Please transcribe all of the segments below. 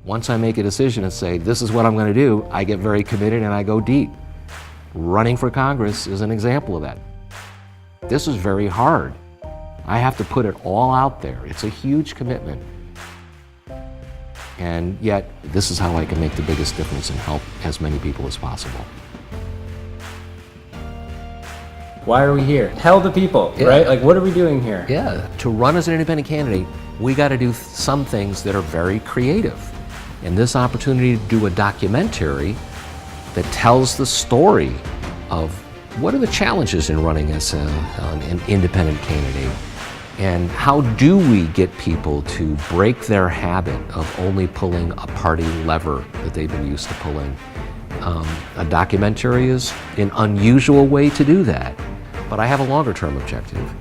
Once I make a decision and say, this is what I'm going to do, I get very committed and I go deep. Running for Congress is an example of that. This is very hard. I have to put it all out there. It's a huge commitment. And yet, this is how I can make the biggest difference and help as many people as possible. Why are we here? Tell the people, right? Like, what are we doing here? Yeah, to run as an independent candidate, we got to do some things that are very creative. And this opportunity to do a documentary that tells the story of what are the challenges in running as an independent candidate, and how do we get people to break their habit of only pulling a party lever that they've been used to pulling. A documentary is an unusual way to do that, but I have a longer term objective.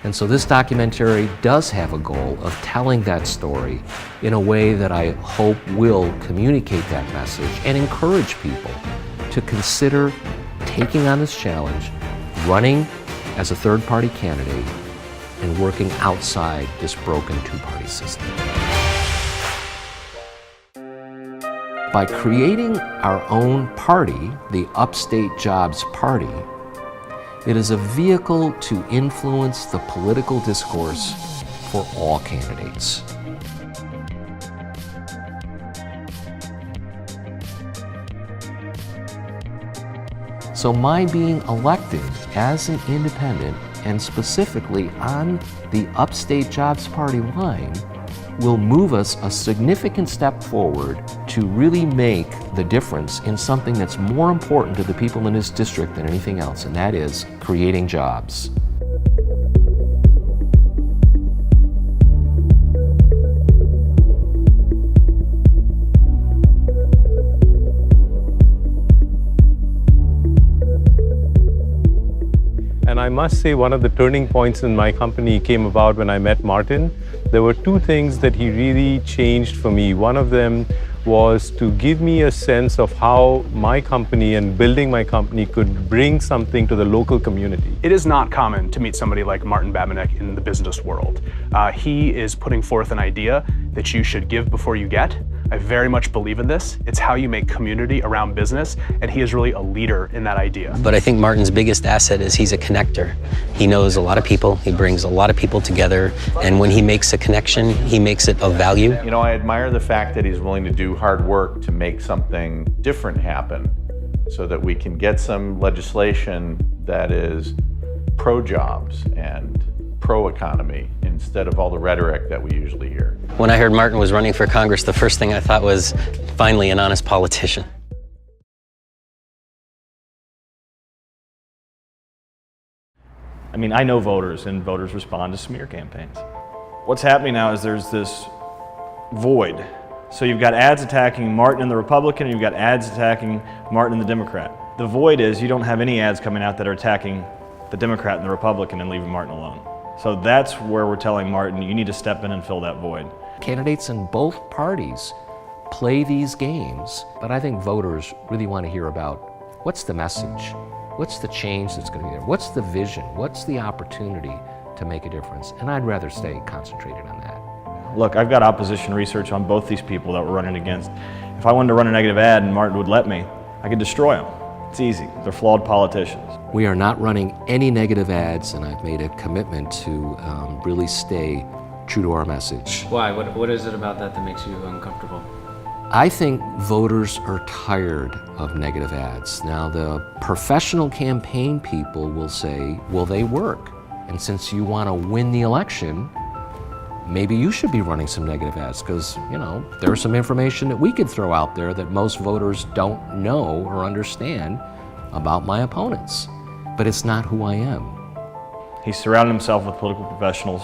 And so this documentary does have a goal of telling that story in a way that I hope will communicate that message and encourage people to consider taking on this challenge, running as a third-party candidate, and working outside this broken two-party system. By creating our own party, the Upstate Jobs Party, it is a vehicle to influence the political discourse for all candidates. So my being elected as an independent, and specifically on the Upstate Jobs Party line, will move us a significant step forward to really make the difference in something that's more important to the people in this district than anything else, and that is creating jobs. And I must say, one of the turning points in my company came about when I met Martin. There were two things that he really changed for me. One of them was to give me a sense of how my company and building my company could bring something to the local community. It is not common to meet somebody like Martin Babinek in the business world. He is putting forth an idea that you should give before you get. I very much believe in this. It's how you make community around business, and he is really a leader in that idea. But I think Martin's biggest asset is he's a connector. He knows a lot of people, he brings a lot of people together, and when he makes a connection, he makes it of value. You know, I admire the fact that he's willing to do hard work to make something different happen so that we can get some legislation that is pro-jobs and pro-economy instead of all the rhetoric that we usually hear. When I heard Martin was running for Congress, the first thing I thought was, finally, an honest politician. I mean, I know voters, and voters respond to smear campaigns. What's happening now is there's this void. So you've got ads attacking Martin and the Republican, and you've got ads attacking Martin and the Democrat. The void is you don't have any ads coming out that are attacking the Democrat and the Republican and leaving Martin alone. So that's where we're telling Martin, you need to step in and fill that void. Candidates in both parties play these games, but I think voters really want to hear about what's the message, what's the change that's going to be there, what's the vision, what's the opportunity to make a difference, and I'd rather stay concentrated on that. Look, I've got opposition research on both these people that we're running against. If I wanted to run a negative ad and Martin would let me, I could destroy them. It's easy. They're flawed politicians. We are not running any negative ads, and I've made a commitment to really stay true to our message. Why? What is it about that that makes you uncomfortable? I think voters are tired of negative ads. Now, the professional campaign people will say, well, they work. And since you want to win the election, maybe you should be running some negative ads because, you know, there's some information that we could throw out there that most voters don't know or understand about my opponents. But it's not who I am. He's surrounded himself with political professionals,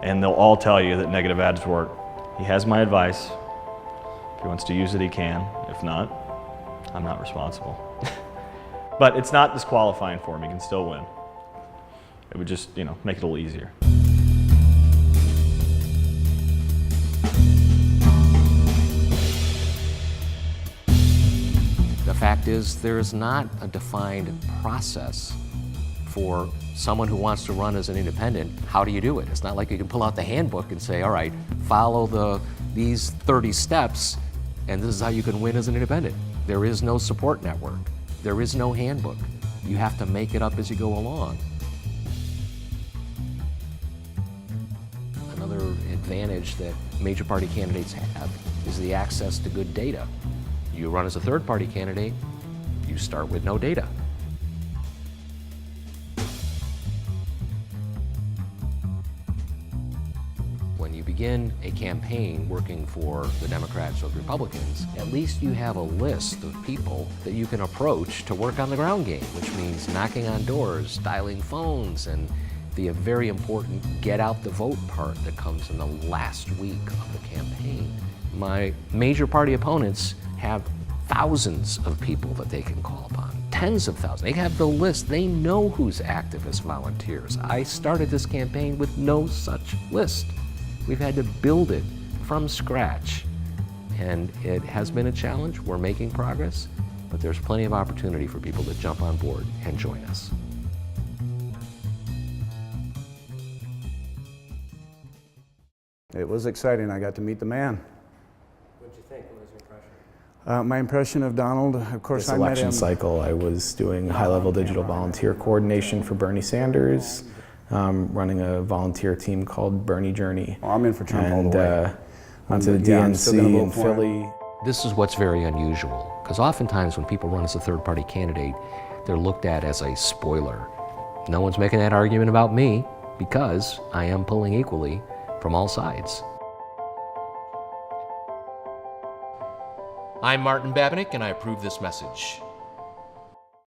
and they'll all tell you that negative ads work. He has my advice. If he wants to use it, he can. If not, I'm not responsible. But it's not disqualifying for him. He can still win. It would just, you know, make it a little easier. The fact is, there is not a defined process for someone who wants to run as an independent. How do you do it? It's not like you can pull out the handbook and say, all right, follow these 30 steps And this is how you can win as an independent. There is no support network. There is no handbook. You have to make it up as you go along. Another advantage that major party candidates have is the access to good data. You run as a third party candidate, you start with no data. When you begin a campaign working for the Democrats or the Republicans, at least you have a list of people that you can approach to work on the ground game, which means knocking on doors, dialing phones, and the very important get out the vote part that comes in the last week of the campaign. My major party opponents have thousands of people that they can call upon, tens of thousands. They have the list. They know who's active as volunteers. I started this campaign with no such list. We've had to build it from scratch, and it has been a challenge. We're making progress, but there's plenty of opportunity for people to jump on board and join us. It was exciting. I got to meet the man. What did you think? What was your impression? My impression of Donald, of course, This I met election him. cycle, I was doing high-level digital volunteer coordination for Bernie Sanders, running a volunteer team called Bernie Journey. Oh, I'm in for Trump all the way. Went to the Yeah, I'm still gonna DNC vote in for him. Philly. This is what's very unusual, because oftentimes when people run as a third-party candidate, they're looked at as a spoiler. No one's making that argument about me, because I am pulling equally from all sides. I'm Martin Babinick, and I approve this message.